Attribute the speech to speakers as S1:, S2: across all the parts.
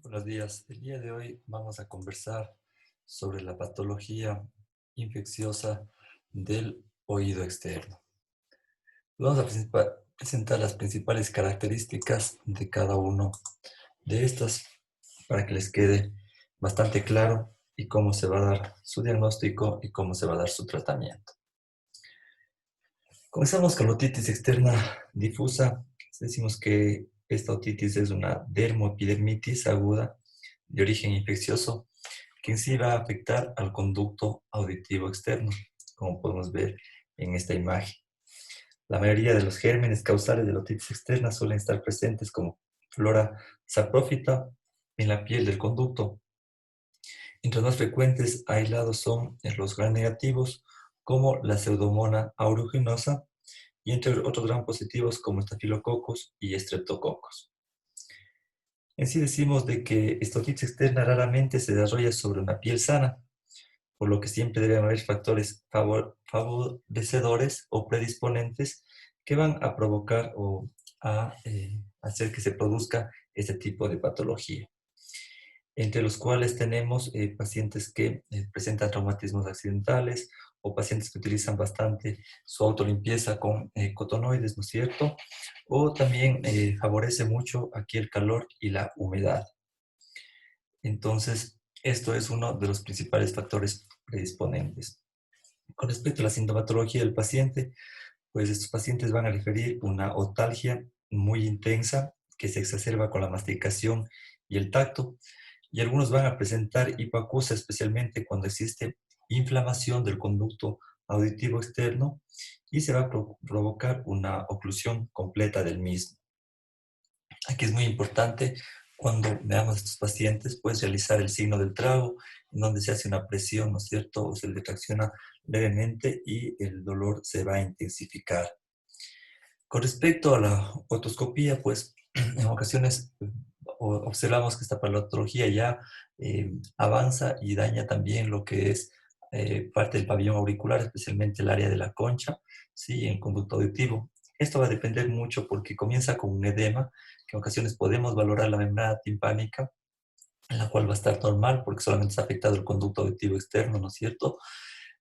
S1: Buenos días. El día de hoy vamos a conversar sobre la patología infecciosa del oído externo. Vamos a presentar las principales características de cada uno de estas para que les quede bastante claro y cómo se va a dar su diagnóstico y cómo se va a dar su tratamiento. Comenzamos con la otitis externa difusa. Decimos que esta otitis es una dermoepidermitis aguda de origen infeccioso que en sí va a afectar al conducto auditivo externo, como podemos ver en esta imagen. La mayoría de los gérmenes causales de la otitis externa suelen estar presentes como flora saprófita en la piel del conducto. Entre los más frecuentes aislados son los gram negativos, como la Pseudomonas aeruginosa, y entre otros gram positivos como estafilococos y estreptococos. En sí decimos de que esta otitis externa raramente se desarrolla sobre una piel sana, por lo que siempre debe haber factores favorecedores o predisponentes que van a provocar o a hacer que se produzca este tipo de patología, entre los cuales tenemos pacientes que presentan traumatismos accidentales o pacientes que utilizan bastante su autolimpieza con cotonoides, ¿no es cierto? O también favorece mucho aquí el calor y la humedad. Entonces, esto es uno de los principales factores predisponentes. Con respecto a la sintomatología del paciente, pues estos pacientes van a referir una otalgia muy intensa que se exacerba con la masticación y el tacto, y algunos van a presentar hipoacusia, especialmente cuando existe inflamación del conducto auditivo externo y se va a provocar una oclusión completa del mismo. Aquí es muy importante cuando veamos a estos pacientes, pues realizar el signo del trago, en donde se hace una presión, ¿no es cierto? O se le tracciona levemente y el dolor se va a intensificar. Con respecto a la otoscopía, pues en ocasiones observamos que esta patología ya avanza y daña también lo que es parte del pabellón auricular, especialmente el área de la concha, ¿sí? En el conducto auditivo. Esto va a depender mucho porque comienza con un edema, que en ocasiones podemos valorar la membrana timpánica, en la cual va a estar normal porque solamente está afectado el conducto auditivo externo, ¿no es cierto?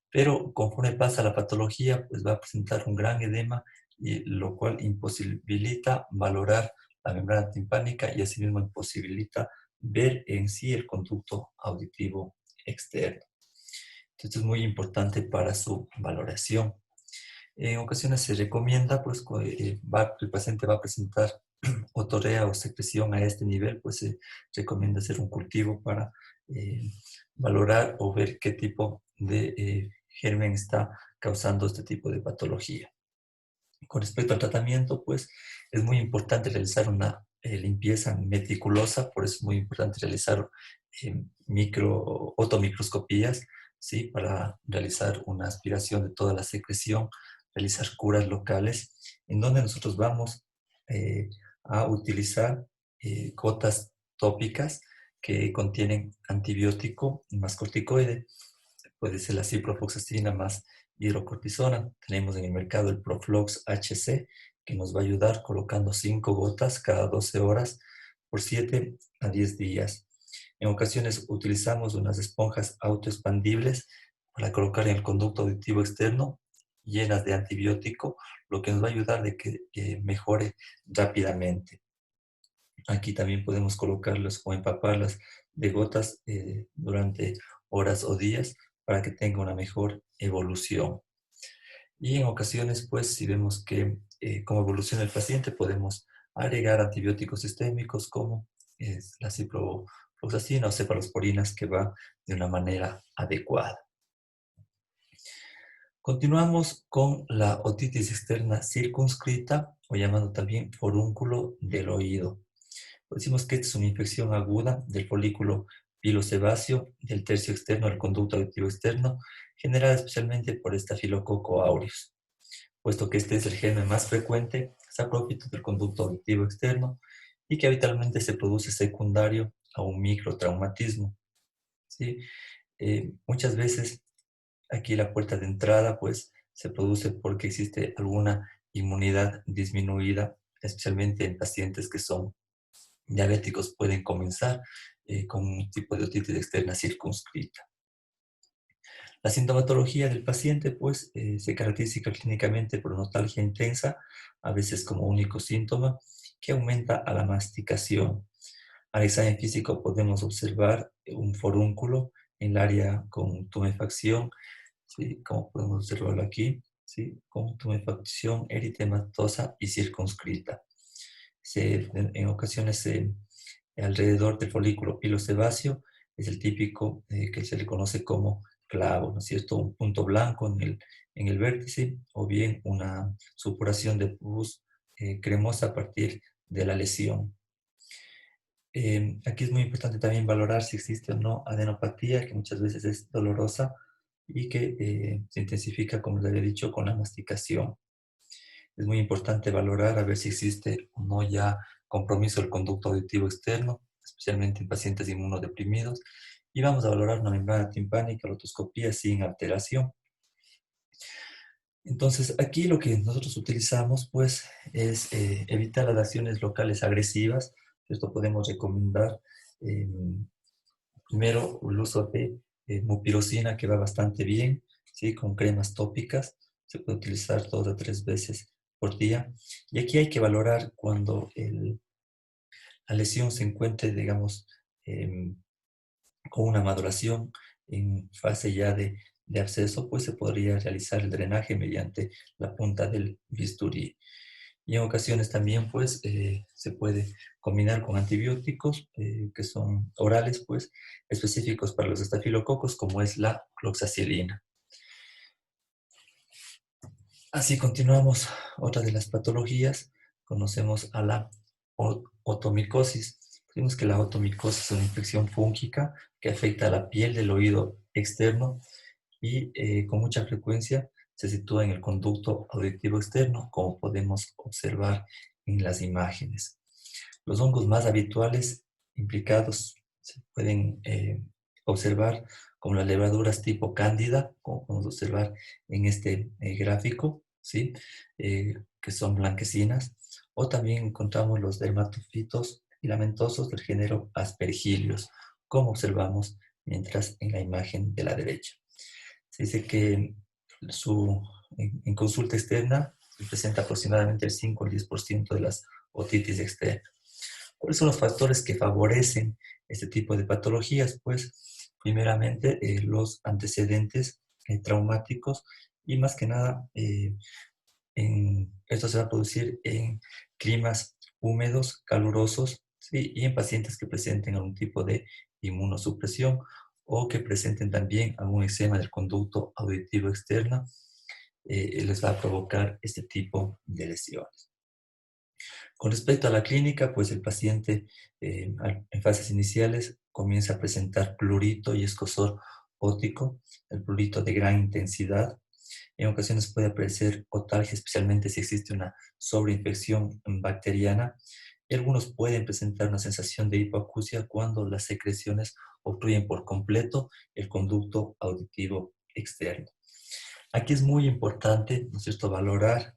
S1: Pero conforme pasa la patología, pues va a presentar un gran edema, y lo cual imposibilita valorar la membrana timpánica y asimismo imposibilita ver en sí el conducto auditivo externo. Entonces es muy importante para su valoración. En ocasiones se recomienda, pues, el paciente va a presentar otorrea o secreción a este nivel, pues se recomienda hacer un cultivo para eh, valorar o ver qué tipo de germen está causando este tipo de patología. Con respecto al tratamiento, pues es muy importante realizar una limpieza meticulosa, por eso es muy importante realizar otomicroscopías, ¿sí? Para realizar una aspiración de toda la secreción, realizar curas locales, en donde nosotros vamos eh, a utilizar gotas tópicas que contienen antibiótico más corticoide, puede ser la ciprofloxacina más hidrocortisona. Tenemos en el mercado el Proflox HC, que nos va a ayudar colocando 5 gotas cada 12 horas por 7 a 10 días. En ocasiones utilizamos unas esponjas autoexpandibles para colocar en el conducto auditivo externo llenas de antibiótico, lo que nos va a ayudar de que mejore rápidamente. Aquí también podemos colocarlas o empaparlas de gotas durante horas o días para que tenga una mejor evolución. Y en ocasiones, pues, si vemos que como evoluciona el paciente, podemos agregar antibióticos sistémicos como es la ciprofloxacina o cefalosporinas, que va de una manera adecuada. Continuamos con la otitis externa circunscrita, o llamado también forúnculo del oído. Decimos que esta es una infección aguda del folículo pilosebáceo del tercio externo del conducto auditivo externo, generada especialmente por Staphylococcus aureus, puesto que este es el germen más frecuente, saprófito del conducto auditivo externo, y que habitualmente se produce secundario a un microtraumatismo, ¿sí? Muchas veces aquí la puerta de entrada pues se produce porque existe alguna inmunidad disminuida, especialmente en pacientes que son diabéticos pueden comenzar con un tipo de otitis externa circunscrita. La sintomatología del paciente pues se caracteriza clínicamente por una notalgia intensa, a veces como único síntoma, que aumenta a la masticación. Al examen físico podemos observar un forúnculo en el área con tumefacción, ¿sí? Como podemos observarlo aquí, ¿sí? Con tumefacción eritematosa y circunscrita. En ocasiones alrededor del folículo pilosebáceo es el típico que se le conoce como clavo, ¿no es cierto? Un punto blanco en el vértice o bien una supuración de pus cremosa a partir de la lesión. Aquí es muy importante también valorar si existe o no adenopatía, que muchas veces es dolorosa y que se intensifica, como les había dicho, con la masticación. Es muy importante valorar a ver si existe o no ya compromiso del conducto auditivo externo, especialmente en pacientes inmunodeprimidos. Y vamos a valorar una membrana timpánica, la otoscopía sin alteración. Entonces, aquí lo que nosotros utilizamos, pues, es evitar las acciones locales agresivas. Esto podemos recomendar eh, primero el uso de mupirocina, que va bastante bien, ¿sí? Con cremas tópicas. Se puede utilizar 2 a 3 veces por día. Y aquí hay que valorar cuando la lesión se encuentre, digamos, con una maduración en fase ya de absceso, pues se podría realizar el drenaje mediante la punta del bisturí. Y en ocasiones también, pues, se puede combinar con antibióticos que son orales, pues, específicos para los estafilococos, como es la cloxacilina. Así continuamos. Otra de las patologías, conocemos a la otomicosis. Vemos que la otomicosis es una infección fúngica que afecta a la piel del oído externo y con mucha frecuencia se sitúa en el conducto auditivo externo, como podemos observar en las imágenes. Los hongos más habituales implicados se pueden observar como las levaduras tipo cándida, como podemos observar en este gráfico, ¿sí? Que son blanquecinas, o también encontramos los dermatofitos filamentosos del género Aspergillus, como observamos mientras en la imagen de la derecha. Se dice que en consulta externa representa aproximadamente el 5 al 10% de las otitis externas. ¿Cuáles son los factores que favorecen este tipo de patologías? Pues, primeramente, los antecedentes traumáticos y más que nada, esto se va a producir en climas húmedos, calurosos, ¿sí? Y en pacientes que presenten algún tipo de inmunosupresión o que presenten también algún eczema del conducto auditivo externo, les va a provocar este tipo de lesiones. Con respecto a la clínica, pues el paciente en fases iniciales comienza a presentar prurito y escozor óptico, el prurito de gran intensidad. En ocasiones puede aparecer otalgia, especialmente si existe una sobreinfección bacteriana. Y algunos pueden presentar una sensación de hipoacusia cuando las secreciones obstruyen por completo el conducto auditivo externo. Aquí es muy importante, ¿no es cierto?, valorar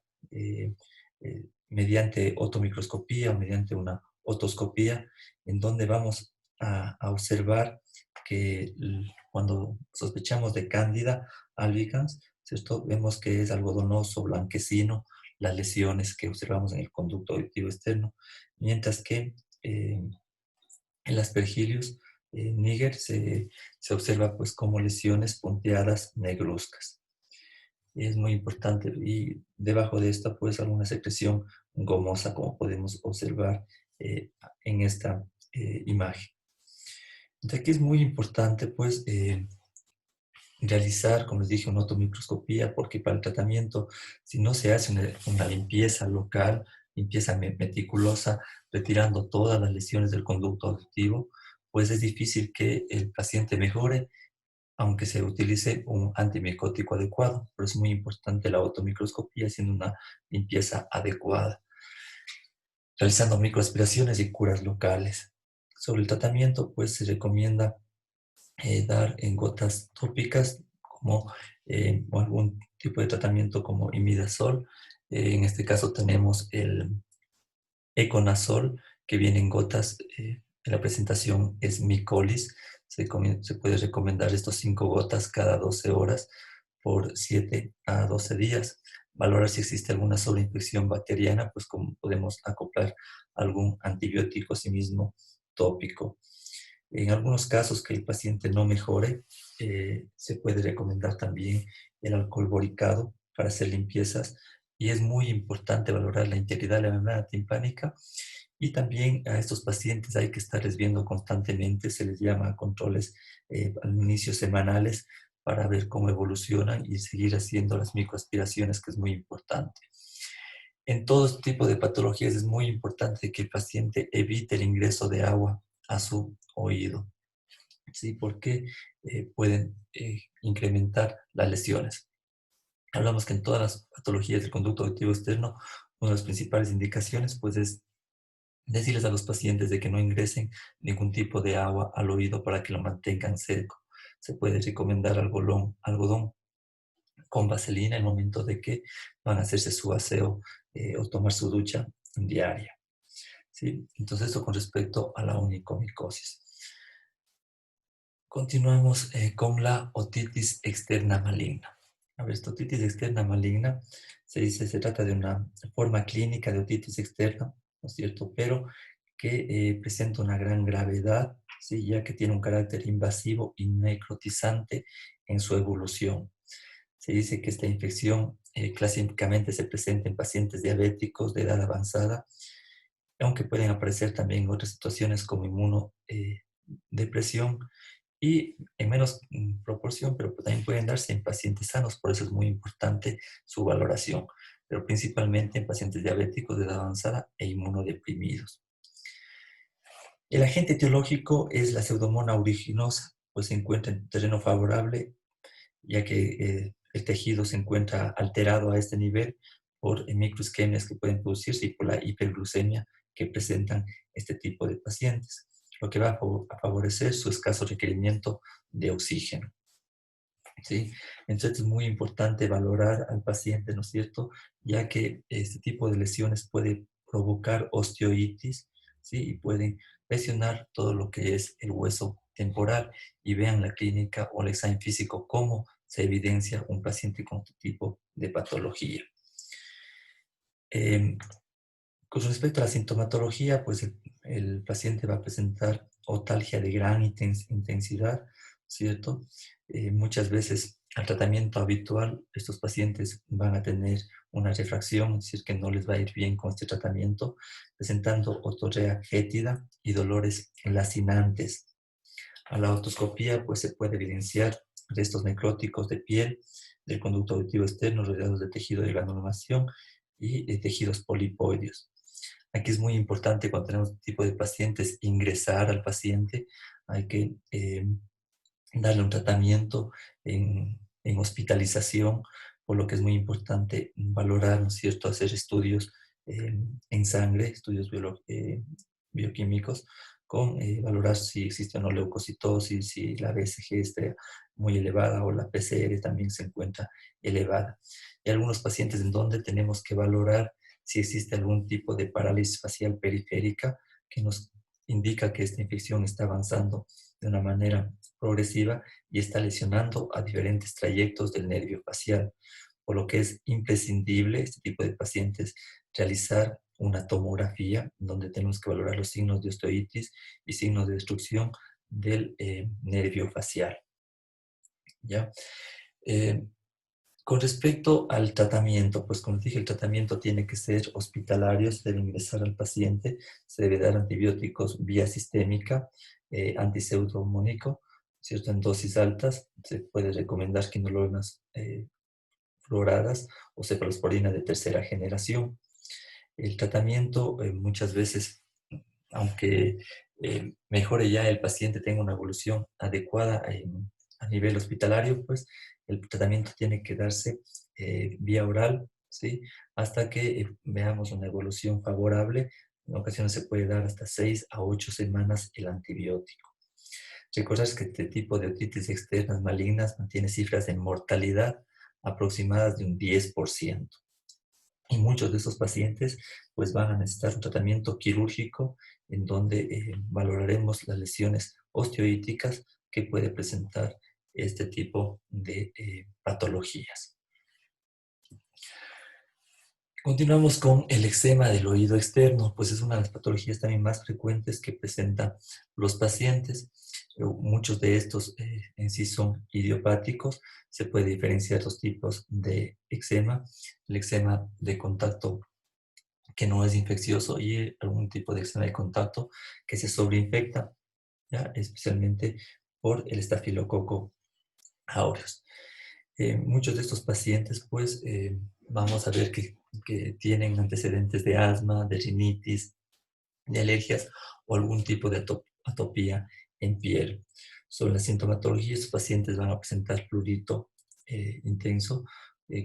S1: mediante otomicroscopía o mediante una otoscopía, en donde vamos a observar que cuando sospechamos de Candida albicans, ¿cierto?, vemos que es algodonoso, blanquecino, las lesiones que observamos en el conducto auditivo externo, mientras que el Aspergillus niger se observa pues como lesiones punteadas negruzcas. Es muy importante. Y debajo de esta, pues, alguna secreción gomosa, como podemos observar eh, en esta imagen. Entonces, aquí es muy importante, pues, realizar, como les dije, una otomicroscopía, porque para el tratamiento, si no se hace una limpieza local, limpieza meticulosa, retirando todas las lesiones del conducto auditivo, pues es difícil que el paciente mejore aunque se utilice un antimicótico adecuado. Pero es muy importante la otomicroscopía haciendo una limpieza adecuada, realizando microaspiraciones y curas locales. Sobre el tratamiento, pues se recomienda dar en gotas tópicas como o algún tipo de tratamiento como imidazol. En este caso tenemos el Econazol, que viene en gotas. La presentación es micolis. Se puede recomendar estos 5 gotas cada 12 horas por 7 a 12 días. Valorar si existe alguna sobreinfección bacteriana, pues como podemos acoplar algún antibiótico sí mismo tópico. En algunos casos que el paciente no mejore, se puede recomendar también el alcohol boricado para hacer limpiezas, y es muy importante valorar la integridad de la membrana timpánica, y también a estos pacientes hay que estarles viendo constantemente. Se les llama controles al inicio semanales para ver cómo evolucionan y seguir haciendo las microaspiraciones, que es muy importante. En todo tipo de patologías es muy importante que el paciente evite el ingreso de agua a su oído, ¿sí? Porque pueden incrementar las lesiones. Hablamos que en todas las patologías del conducto auditivo externo, una de las principales indicaciones pues es decirles a los pacientes de que no ingresen ningún tipo de agua al oído para que lo mantengan seco. Se puede recomendar algodón con vaselina en el momento de que van a hacerse su aseo o tomar su ducha diaria, ¿sí? Entonces, eso con respecto a la onicomicosis. Continuamos con la otitis externa maligna. A ver, esta otitis externa maligna se trata de una forma clínica de otitis externa, ¿no es cierto? Pero que presenta una gran gravedad, ¿sí? Ya que tiene un carácter invasivo y necrotizante en su evolución. Se dice que esta infección clásicamente se presenta en pacientes diabéticos de edad avanzada, aunque pueden aparecer también en otras situaciones como inmunodepresión, y en menos proporción, pero también pueden darse en pacientes sanos. Por eso es muy importante su valoración, pero principalmente en pacientes diabéticos de edad avanzada e inmunodeprimidos. El agente etiológico es la Pseudomonas aeruginosa, pues se encuentra en terreno favorable, ya que el tejido se encuentra alterado a este nivel por microisquemias que pueden producirse y por la hiperglucemia que presentan este tipo de pacientes, lo que va a favorecer su escaso requerimiento de oxígeno, ¿sí? Entonces es muy importante valorar al paciente, ¿no es cierto? Ya que este tipo de lesiones puede provocar osteoitis, ¿sí? Y pueden lesionar todo lo que es el hueso temporal, y vean la clínica o el examen físico cómo se evidencia un paciente con este tipo de patología. Eh, con respecto a la sintomatología, pues el paciente va a presentar otalgia de gran intensidad, ¿cierto? Muchas veces al tratamiento habitual, estos pacientes van a tener una refracción, es decir, que no les va a ir bien con este tratamiento, presentando otorrea fétida y dolores lacinantes. A la otoscopía, pues se puede evidenciar restos necróticos de piel, del conducto auditivo externo, rodeados de tejido de granulomasión y de tejidos polipoideos. Aquí es muy importante, cuando tenemos este tipo de pacientes, ingresar al paciente. Hay que darle un tratamiento en hospitalización, por lo que es muy importante valorar, ¿no es cierto?, hacer estudios en sangre, estudios bioquímicos, con valorar si existe o no leucocitosis, si la BCG está muy elevada o la PCR también se encuentra elevada. Hay algunos pacientes en donde tenemos que valorar si existe algún tipo de parálisis facial periférica que nos indica que esta infección está avanzando de una manera progresiva y está lesionando a diferentes trayectos del nervio facial, por lo que es imprescindible este tipo de pacientes realizar una tomografía donde tenemos que valorar los signos de osteoitis y signos de destrucción del nervio facial, ¿ya? Eh, con respecto al tratamiento, pues como dije, el tratamiento tiene que ser hospitalario, se debe ingresar al paciente, se debe dar antibióticos vía sistémica, antiseudomónico, ¿cierto? En dosis altas, se puede recomendar quinolonas fluoradas o cefalosporina de tercera generación. El tratamiento muchas veces, aunque mejore ya el paciente, tenga una evolución adecuada a nivel hospitalario, pues el tratamiento tiene que darse vía oral, ¿sí? Hasta que veamos una evolución favorable. En ocasiones se puede dar hasta 6 a 8 semanas el antibiótico. Recordar que este tipo de otitis externas malignas mantiene cifras de mortalidad aproximadas de un 10%. Y muchos de estos pacientes pues van a necesitar un tratamiento quirúrgico en donde valoraremos las lesiones osteoíticas que puede presentar este tipo de patologías. Continuamos con el eczema del oído externo, pues es una de las patologías también más frecuentes que presentan los pacientes. Muchos de estos en sí son idiopáticos. Se puede diferenciar dos tipos de eczema: el eczema de contacto que no es infeccioso y algún tipo de eczema de contacto que se sobreinfecta, ¿ya? Especialmente por el estafilococo aureus. Muchos de estos pacientes, pues, vamos a ver que tienen antecedentes de asma, de rinitis, de alergias o algún tipo de atopía en piel. Sobre la sintomatología, estos pacientes van a presentar prurito intenso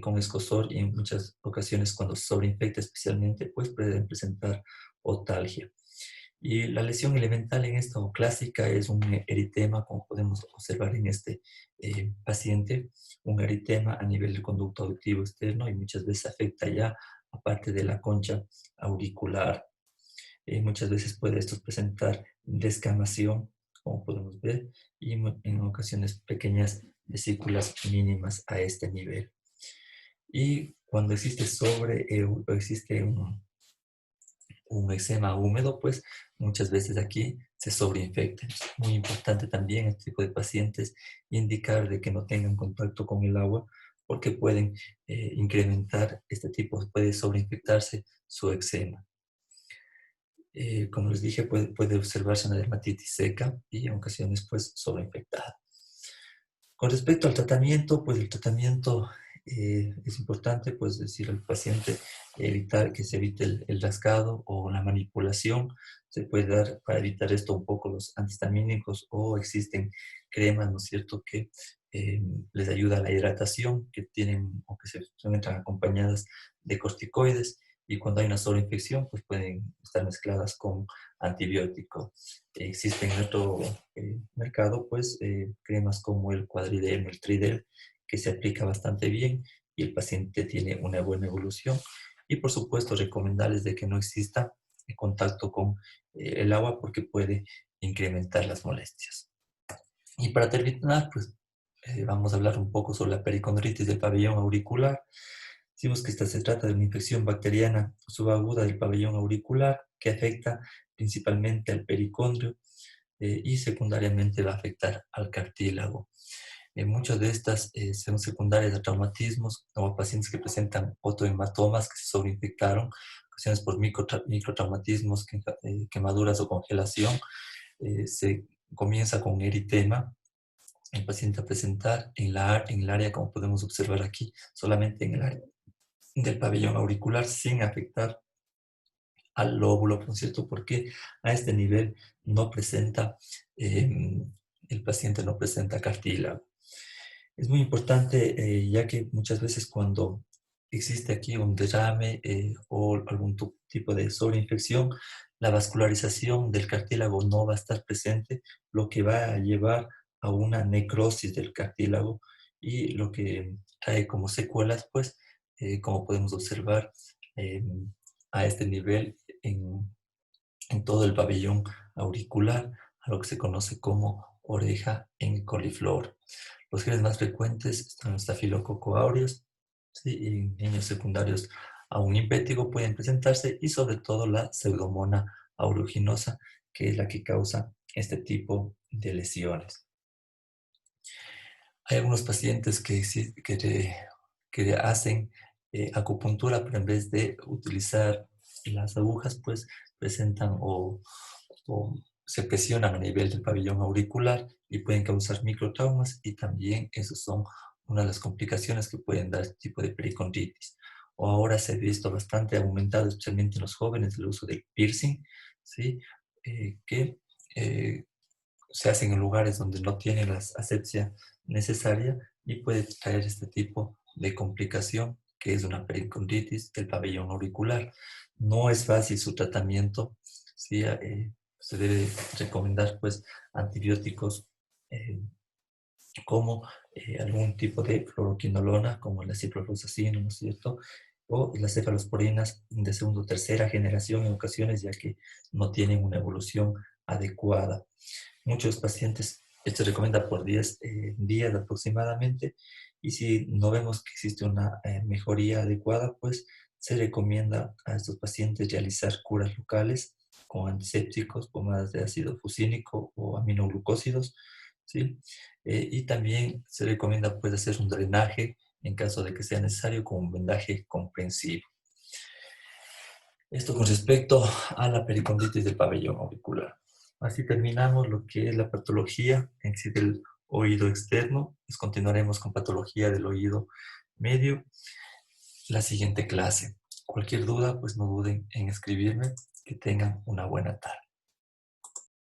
S1: con escozor y en muchas ocasiones cuando se sobreinfecta especialmente, pues pueden presentar otalgia. Y la lesión elemental en esta o clásica es un eritema, como podemos observar en este paciente, un eritema a nivel del conducto auditivo externo y muchas veces afecta ya a parte de la concha auricular. Muchas veces puede esto presentar descamación, como podemos ver, y en ocasiones pequeñas vesículas mínimas a este nivel. Y cuando existe existe un eczema húmedo, pues muchas veces aquí se sobreinfecta. Es muy importante también en este tipo de pacientes indicar de que no tengan contacto con el agua porque pueden incrementar este tipo, puede sobreinfectarse su eczema. Como les dije, puede observarse una dermatitis seca y en ocasiones pues sobreinfectada. Con respecto al tratamiento, pues el tratamiento es importante, pues decir al paciente evitar que se evite el rascado o la manipulación. Se puede dar para evitar esto un poco los antihistamínicos o existen cremas, ¿no es cierto?, que les ayuda a la hidratación, que tienen o que se encuentran acompañadas de corticoides y cuando hay una sobreinfección, pues pueden estar mezcladas con antibiótico. Existe en nuestro mercado, pues, cremas como el Cuadridel, el Tridel, que se aplica bastante bien y el paciente tiene una buena evolución. Y por supuesto, recomendarles de que no exista contacto con el agua porque puede incrementar las molestias. Y para terminar, pues, vamos a hablar un poco sobre la pericondritis del pabellón auricular. Decimos que esta se trata de una infección bacteriana subaguda del pabellón auricular que afecta principalmente al pericondrio y secundariamente va a afectar al cartílago. Muchas de estas son secundarias a traumatismos o a pacientes que presentan otohematomas que se sobreinfectaron, ocasiones por microtraumatismos, quemaduras o congelación. Se comienza con eritema. El paciente a presentar en el área, como podemos observar aquí, solamente en el área del pabellón auricular sin afectar al lóbulo, ¿no es cierto? Porque a este nivel no presenta, el paciente no presenta cartílago. Es muy importante, ya que muchas veces cuando existe aquí un derrame o algún tipo de sobreinfección, la vascularización del cartílago no va a estar presente, lo que va a llevar a una necrosis del cartílago y lo que trae como secuelas, pues, como podemos observar a este nivel en todo el pabellón auricular, a lo que se conoce como oreja en coliflor. Los genes más frecuentes están los Staphylococcus aureus, ¿sí? Y en niños secundarios a un impétigo pueden presentarse y sobre todo la Pseudomonas aeruginosa, que es la que causa este tipo de lesiones. Hay algunos pacientes que hacen acupuntura, pero en vez de utilizar las agujas, pues presentan o se presionan a nivel del pabellón auricular y pueden causar microtraumas y también esas son una de las complicaciones que pueden dar este tipo de pericondritis. O ahora se ha visto bastante aumentado, especialmente en los jóvenes, el uso del piercing, ¿sí? Que se hacen en lugares donde no tienen la asepsia necesaria y puede traer este tipo de complicación que es una pericondritis del pabellón auricular. No es fácil su tratamiento, ¿sí? Se debe recomendar pues antibióticos eh, como algún tipo de fluoroquinolona, como la ciprofloxacina, ¿no es cierto? o las cefalosporinas de segunda o tercera generación en ocasiones, ya que no tienen una evolución adecuada. Muchos pacientes, esto se recomienda por 10 días aproximadamente, y si no vemos que existe una mejoría adecuada, pues se recomienda a estos pacientes realizar curas locales con antisépticos, pomadas de ácido fucínico o aminoglucósidos, ¿sí? Y también se recomienda pues hacer un drenaje en caso de que sea necesario con un vendaje comprensivo. Esto con respecto a la periconditis del pabellón auricular. Así terminamos lo que es la patología en sí del oído externo. Pues continuaremos con patología del oído medio la siguiente clase. Cualquier duda, pues no duden en escribirme. Que tengan una buena tarde.